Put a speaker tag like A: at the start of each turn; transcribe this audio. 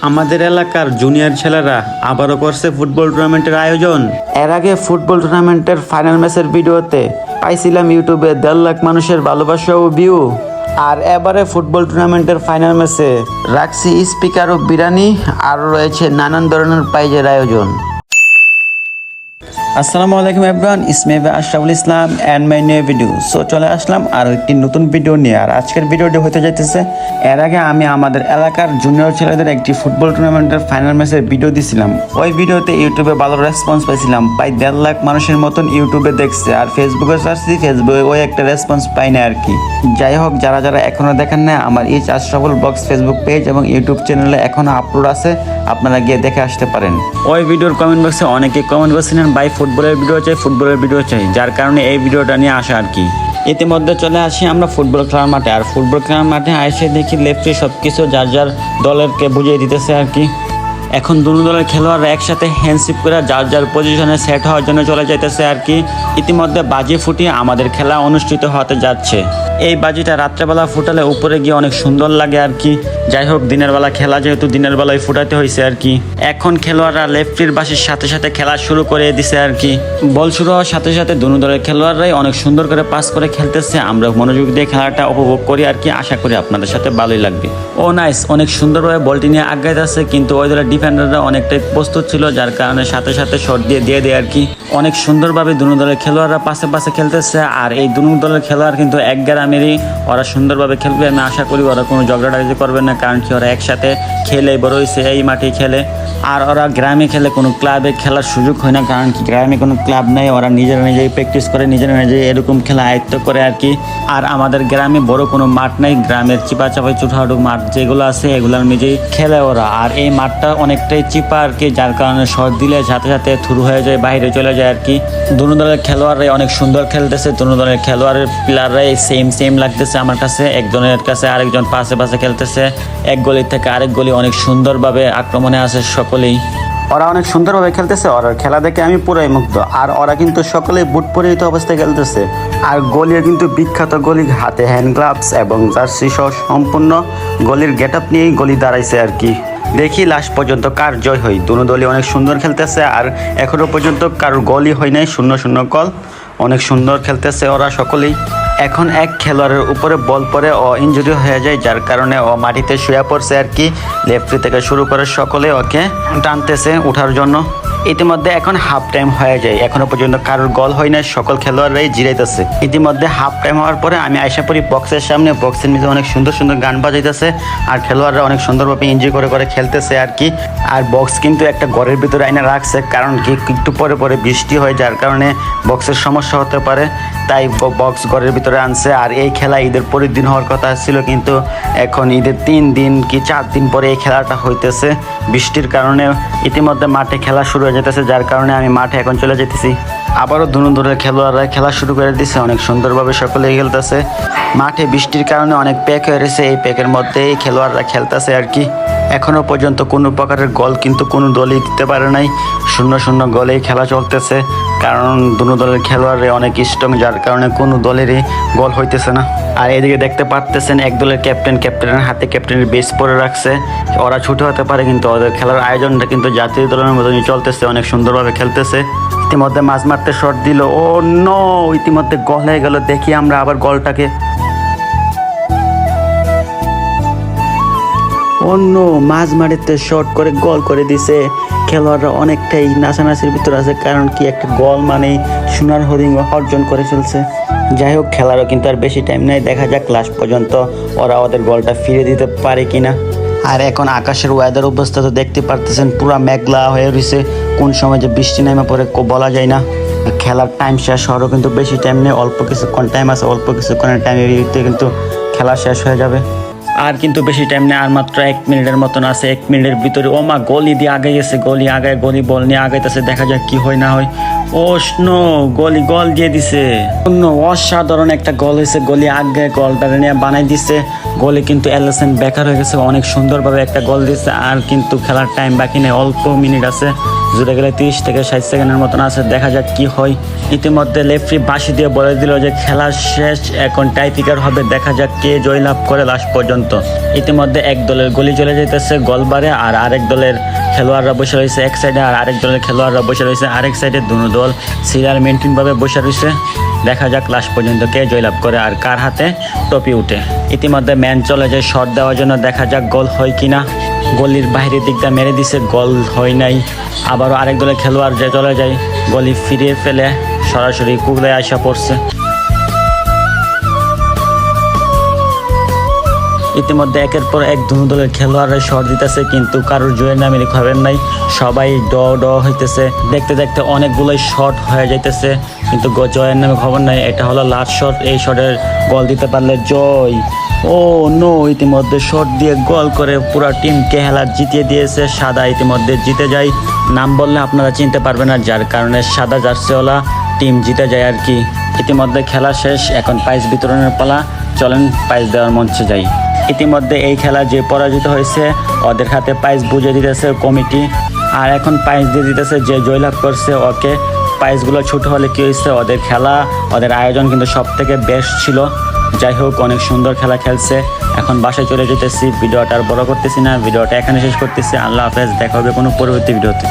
A: আমাদের এলাকার জুনিয়র ছেলেরা আবারও করছে ফুটবল টুর্নামেন্টের আয়োজন। এর আগে ফুটবল টুর্নামেন্টের ফাইনাল ম্যাচের ভিডিওতে পাইছিলাম ইউটিউবে 1.5 লাখ মানুষের ভালোবাসা ও ভিউ। আর এবারে ফুটবল টুর্নামেন্টের ফাইনাল ম্যাচে রাখছি স্পিকার ও বিরিয়ানি, আর রয়েছে নানান ধরনের প্রাইজের আয়োজন। আসসালামু আলাইকুম everyone, is me Ashraful Islam and my new video. So চলে আসলাম আর একটি নতুন ভিডিও নিয়ে। আর আজকের ভিডিওটি হতে যাইতেছে, এর আগে আমি আমাদের এলাকার জুনিয়র ছেলেদের একটি ফুটবল টুর্নামেন্টের ফাইনাল ম্যাচের ভিডিও দিছিলাম। ওই ভিডিওতে ইউটিউবে ভালো রেসপন্স পাইছিলাম, প্রায় 1.5 লাখ মানুষের মতন ইউটিউবে দেখছে। আর ফেসবুকে সার্চছি, ফেসবুকে ওই একটা রেসপন্স পাই না আর কি। যাই হোক, যারা যারা এখনও দেখেন না, আমার ইচ আশরাফুল ব্লগস ফেসবুক পেজ এবং ইউটিউব চ্যানেলে এখনও আপলোড আছে, আপনারা গিয়ে দেখে আসতে পারেন। ওই ভিডিওর কমেন্ট বক্সে অনেকে কমেন্ট করছিলেন, ভাই ফুটবলের ভিডিও চাই, ফুটবলের ভিডিও চাই, যার কারণে এই ভিডিওটা নিয়ে আসা আর কি। ইতিমধ্যে চলে আসি আমরা ফুটবল খেলার মাঠে। আর ফুটবল খেলার মাঠে এসে দেখি লেফটে সব কিছু যার যার দলেরকে বুঝিয়ে দিতেছে আর কি। এখন দুটো দলের খেলোয়াড়রা একসাথে হ্যান্ডশিপ করে যার যার পজিশনে সেট হওয়ার জন্য চলে যাইতেছে আর কি। ইতিমধ্যে বাজি ফুটিয়ে আমাদের খেলা অনুষ্ঠিত হতে যাচ্ছে। এই বাজিটা রাত্রেবেলা ফুটালে উপরে গিয়ে অনেক সুন্দর লাগে আর কি। যাই হোক, দিনের বেলা খেলা যেহেতু দিনের বেলায় ফুটাতে হয়েছে আর কি। এখন খেলোয়াড়রা লেফটির বাসির সাথে সাথে খেলা শুরু করে দিছে আর কি। বল শুরু হওয়ার সাথে সাথে দুটো দলের খেলোয়াড়রাই অনেক সুন্দর করে পাস করে খেলতেছে। আমরা মনোযোগ দিয়ে খেলাটা উপভোগ করি আর কি। আশা করি আপনাদের সাথে ভালোই লাগবে। ও নাইস, অনেক সুন্দরভাবে বলটি নিয়ে আগাইতেছে, কিন্তু ওই দলের ডিফেন্ডাররা অনেকটাই প্রস্তুত ছিল, যার কারণে সাথে সাথে শট দিয়ে দেয় আর কি। অনেক সুন্দরভাবে দুটো দলের খেলোয়াড়রা পাশে পাশে খেলতেছে। আর এই দুটো দলের খেলোয়াড় কিন্তু এক গ্রামেরই, ওরা সুন্দরভাবে খেলবে। আমি আশা করি ওরা কোনো ঝগড়াঝাটি করবে না, কারণ কি ওরা একসাথে খেলে বড় হয়েছে, এই মাঠে খেলে। আর ওরা গ্রামে খেলে, কোনো ক্লাবে খেলার সুযোগ হয় না, কারণ কি গ্রামে কোনো ক্লাব নেই। ওরা নিজেরা নিজেই প্র্যাকটিস করে, নিজেরা নিজেই এরকম খেলা আয়ত্ত করে আর কি। আর আমাদের গ্রামে বড় কোনো মাঠ নেই, গ্রামের চিপা চাপাই ছোটখাটো মাঠ যেগুলো আছে এগুলোর নিজেই খেলে ওরা। আর এই মাঠটা অনেকটাই চিপা আর কি, যার কারণে শট দিলে সাথে সাথে থ্রু হয়ে যায়, বাইরে চলে যায় আর কি। দুটো দলের খেলোয়াড়রাই অনেক সুন্দর খেলতেছে, দুটো দলের খেলোয়াড়ের প্লেয়াররাই সেম লাগতেছে আমার কাছে। একজনের কাছে আরেকজন পাশে পাশে খেলতেছে, এক গলি থেকে আরেক গলি অনেক সুন্দরভাবে আক্রমণে আছে সকলেই। ওরা অনেক সুন্দরভাবে খেলতেছে, ওরা খেলা দেখে আমি পুরাই মুগ্ধ। আর ওরা কিন্তু সকলেই বুট পরিহিত অবস্থায় খেলতেছে। আর গলির কিন্তু বিখ্যাত গলি, হাতে হ্যান্ড গ্লাভস এবং জার্সি সহ সম্পূর্ণ গলির গেট আপ নিয়েই গলি দাঁড়াইছে আর কি। দেখি লাস্ট পর্যন্ত কার জয় হয়। দুটো দলই অনেক সুন্দর খেলতেছে, আর এখনো পর্যন্ত কারোর গোলই হয় নাই, 0-0 গোল। অনেক সুন্দর খেলতেছে ওরা সকলেই। এখন এক খেলোয়াড়ের উপরে বল পড়ে ও ইনজুরি হয়ে যায়, যার কারণে ও মাটিতে শুয়ে পড়ছে আর কি। লেফটি থেকে শুরু করে সকলে ওকে টানতেছে ওঠার জন্য। ইতিমধ্যে এখন হাফ টাইম হয়ে যায়, এখনো পর্যন্ত কারোর গোল হয় না, সকল খেলোয়াড়রাই জিরাইতেছে। ইতিমধ্যে হাফ টাইম হওয়ার পরে আমি আশা করি বক্সের সামনে, বক্সের নিচে অনেক সুন্দর সুন্দর গান বাজাইতেছে, আর খেলোয়াড়রা অনেক সুন্দরভাবে এনজয় করে খেলতেছে আর কি। আর বক্স কিন্তু একটা ঘরের ভিতরে আইনা রাখছে, কারণ কি একটু পরে বৃষ্টি হয়, যার কারণে বক্সের সমস্যা হতে পারে, তাই বক্স ঘরের ভিতরে আনছে। আর এই খেলা ঈদের পরের দিন হওয়ার কথা ছিল, কিন্তু এখন ঈদের 3 দিন কি 4 দিন পরে এই খেলাটা হইতেছে বৃষ্টির কারণে। ইতিমধ্যে মাঠে খেলা শুরু হয়ে যেতেছে, যার কারণে আমি মাঠে এখন চলে যেতেছি। আবারও দুটো দলের খেলোয়াড়রা খেলা শুরু করে দিচ্ছে, অনেক সুন্দরভাবে সকলেই খেলতেছে। মাঠে বৃষ্টির কারণে অনেক প্যাক হয়ে রয়েছে, এই প্যাকের মধ্যে এই খেলোয়াড়রা খেলতেছে আর কি। এখনও পর্যন্ত কোনো প্রকারের গোল কিন্তু কোনো দলই দিতে পারে নাই, 0-0 গোলেই খেলা চলতেছে, কারণ দুটো দলের খেলোয়াড়রা অনেক স্ট্রং, যার কারণে কোনো দলেরই গোল হইতেছে না। আর এদিকে দেখতে পারতেছেন এক দলের ক্যাপ্টেনের হাতে ক্যাপ্টেনের বেস পরে রাখছে। ওরা ছুটে হতে পারে, কিন্তু ওদের খেলার আয়োজনটা কিন্তু জাতীয় দলের মতনই চলতেছে, অনেক সুন্দরভাবে খেলতেছে। ইতিমধ্যে মাঝ মারতে শট দিল, ও নো, ইতিমধ্যে গোল হয়ে গেল। দেখি আমরা আবার গোলটাকে, অন্য মাঝ মারিতে শর্ট করে গোল করে দিছে। খেলোয়াড়রা অনেকটাই নাচানাচির ভিতর আছে, কারণ কি একটা গোল মানেই সোনার হরিণ অর্জন করে ফেলছে। যাই হোক, খেলারও কিন্তু আর বেশি টাইম নেই, দেখা যাক লাস্ট পর্যন্ত ওরা ওদের গোলটা ফিরে দিতে পারে কিনা। আর এখন আকাশের ওয়েদার অবস্থা তো দেখতে পারতেছেন, পুরা মেঘলা হয়ে রয়েছে, কোন সময় যে বৃষ্টি নেমে পড়ে বলা যায় না। খেলার টাইম শেষ হওয়ারও কিন্তু বেশি টাইম নেই, অল্প কিছুক্ষণ টাইম আছে, অল্প কিছুক্ষণের টাইমের ভিতরে কিন্তু খেলা শেষ হয়ে যাবে। আর কিন্তু বেশি টাইম নেই, আর মাত্র 1 মিনিটের মতন আছে। 1 মিনিটের ভিতরে ও মা, গলি দিয়ে আগে গেছে, গলি বল নিয়ে আগাইতেছে, দেখা যাক কি হয় না হয়। ও স্নো, গোল দিয়ে দিছে, অন্য অসাধারণ একটা গোল হয়েছে। গলি আগে গোলটা নিয়ে বানাই দিছে, গোলে কিন্তু এলিসন বেকার হয়ে গেছে, অনেক সুন্দরভাবে একটা গোল দিচ্ছে। আর কিন্তু খেলার টাইম বাকি নেই, অল্প মিনিট আছে, জুড়ে গেলে 30 থেকে 60 সেকেন্ডের মতন আছে, দেখা যাক কি হয়। ইতিমধ্যে লেফরি বাঁশি দিয়ে বলে দিল যে খেলা শেষ, এখন টাইপিকার হবে, দেখা যাক কে জয়লাভ করে লাস্ট পর্যন্ত। ইতিমধ্যে এক দলের গলি চলে যেতেছে গোলবারে, আর আরেক দলের খেলোয়াড়রা বসে রয়েছে এক সাইডে, আর আরেক দলের খেলোয়াড়রা বসে রয়েছে আরেক সাইডে। দুনো দল সিরিয়াল মেনটেনভাবে বসে রয়েছে, দেখা যাক লাস্ট পর্যন্ত কে জয়লাভ করে আর কার হাতে টপি উঠে। ইতিমধ্যে ম্যান চলে যায় শট দেওয়ার জন্য, দেখা যাক গোল হয় কিনা। গলির বাইরের দিকটা মেরে দিছে, গোল হয় নাই। আবারও আরেক দলের খেলোয়াড় যে চলে যায়, গলি ফিরিয়ে ফেলে সরাসরি কুগলে আসা পড়ছে। ইতিমধ্যে একের পর এক দুনো দলের খেলোয়াড়রা শট দিতেছে, কিন্তু কারোর জয়ের নামে খবর নাই, সবাই ড হইতেছে। দেখতে দেখতে অনেকগুলোই শট হয়ে যাইতেছে, কিন্তু জয়ের নামে খবর নাই। এটা হলো লাস্ট শট, এই শটের গোল দিতে পারলে জয়। ও নো, ইতিমধ্যে শট দিয়ে গোল করে পুরো টিমকে খেলা জিতিয়ে দিয়েছে সাদা। ইতিমধ্যে জিতে যায়, নাম বললে আপনারা চিনতে পারবেন না, যার কারণে সাদা জার্সিওয়ালা টিম জিতে যায় আর কি। ইতিমধ্যে খেলা শেষ, এখন প্রাইজ বিতরণের পালা, চলেন প্রাইজ দেওয়ার মঞ্চে যাই। ইতিমধ্যে এই খেলা যে পরাজিত হয়েছে ওদের হাতে প্রাইজ বুঝে দিতেছে কমিটি, আর এখন প্রাইজ দিয়ে দিতেছে যে জয়লাভ করছে ওকে। প্রাইজগুলো ছোট হলে কী হয়েছে, ওদের খেলা ওদের আয়োজন কিন্তু সব থেকে বেস্ট ছিল। যাই হোক, অনেক সুন্দর খেলা খেলছে। এখন বাসায় চলে যেতেছি, ভিডিওটা আর বড় করতেছি না, ভিডিওটা এখানে শেষ করতেছি। আল্লাহ হাফেজ, দেখা হবে কোনো পরবর্তী ভিডিওতে।